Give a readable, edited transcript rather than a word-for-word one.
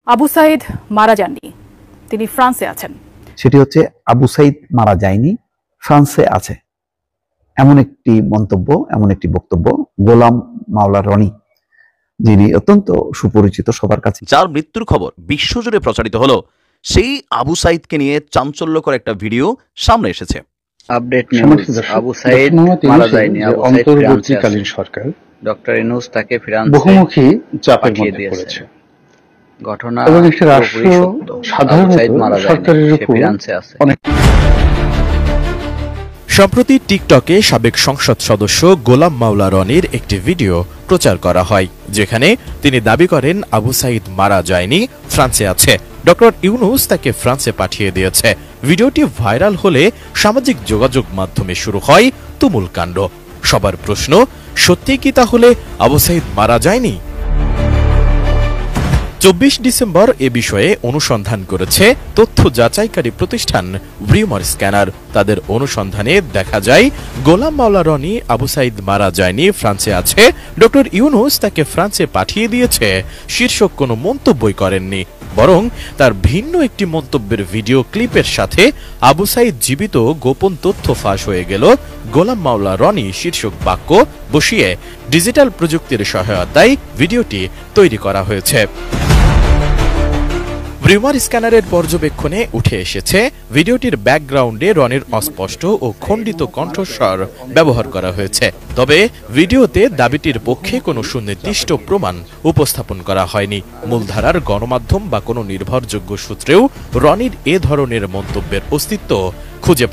আবু সাইদ মারা যাননি, তিনি ফ্রান্সে আছেন। সেটি হচ্ছে আবু সাইদ মারা যায়নি, ফ্রান্সে আছে, এমন একটি মন্তব্য, এমন একটি বক্তব্য গোলাম মাওলা রনি, যিনি অত্যন্ত সুপরিচিত সবার কাছে, যার মৃত্যুর খবর বিশ্বজুড়ে প্রচারিত হলো, সেই আবু সাইদকে নিয়ে চাঞ্চল্যকর একটা ভিডিও সামনে এসেছে। আপডেট নিউজ, আবু সাইদ মারা যায়নি, অন্তর্বর্তীকালীন সরকার ডক্টর ইউনূস তাকে ফ্রান্সে বহুমুখী চাপের মধ্যে পড়েছে। ঘটনা এবং একটি রাষ্ট্র সাধারণত সরকারের উপর অনেক। সম্প্রতি টিকটকে সাবেক সংসদ সদস্য গোলাম মাওলা রনির একটি ভিডিও প্রচার করা হয়, যেখানে তিনি দাবি করেন আবু সাইদ মারা যায়নি, ফ্রান্সে আছে, ডক্টর ইউনূস তাকে ফ্রান্সে পাঠিয়ে দিয়েছে। ভিডিওটি ভাইরাল হলে সামাজিক যোগাযোগ মাধ্যমে শুরু হয় তুমুল কাণ্ড। সবার প্রশ্ন, সত্যি কি তাহলে আবু সাইদ মারা যায়নি? 24 ডিসেম্বর এ বিষয়ে অনুসন্ধান করেছে তথ্য যাচাইকারী প্রতিষ্ঠান রিউমার স্ক্যানার। তাদের অনুসন্ধানে দেখা যায় গোলাম মাওলা রনি আবু সাইদ মারা যায়নি, ফ্রান্সে আছে, ডক্টর ইউনূস তাকে ফ্রান্সে পাঠিয়ে দিয়েছে শীর্ষক কোনো মন্তব্যই করেননি, বরং তার ভিন্ন একটি মন্তব্যের ভিডিও ক্লিপের সাথে আবু সাইদ জীবিত গোপন তথ্য ফাঁস হয়ে গেল গোলাম মাওলা রনি শীর্ষক বাক্য বসিয়ে ডিজিটাল প্রযুক্তির সহায়তায় ভিডিওটি তৈরি করা হয়েছে। রিউমার স্ক্যানারের পর্যবেক্ষণে উঠে এসেছে ভিডিওটির ব্যাকগ্রাউন্ডে রনির অস্পষ্ট ও খণ্ডিত কণ্ঠস্বর ব্যবহার করা হয়েছে। তবে ভিডিওতে দাবিটির পক্ষে কোনো সুনির্দিষ্ট প্রমাণ উপস্থাপন করা হয়নি। মূলধারার গণমাধ্যম বা কোনো নির্ভরযোগ্য সূত্রেও রনির এ ধরনের মন্তব্যের অস্তিত্ব খুঁজে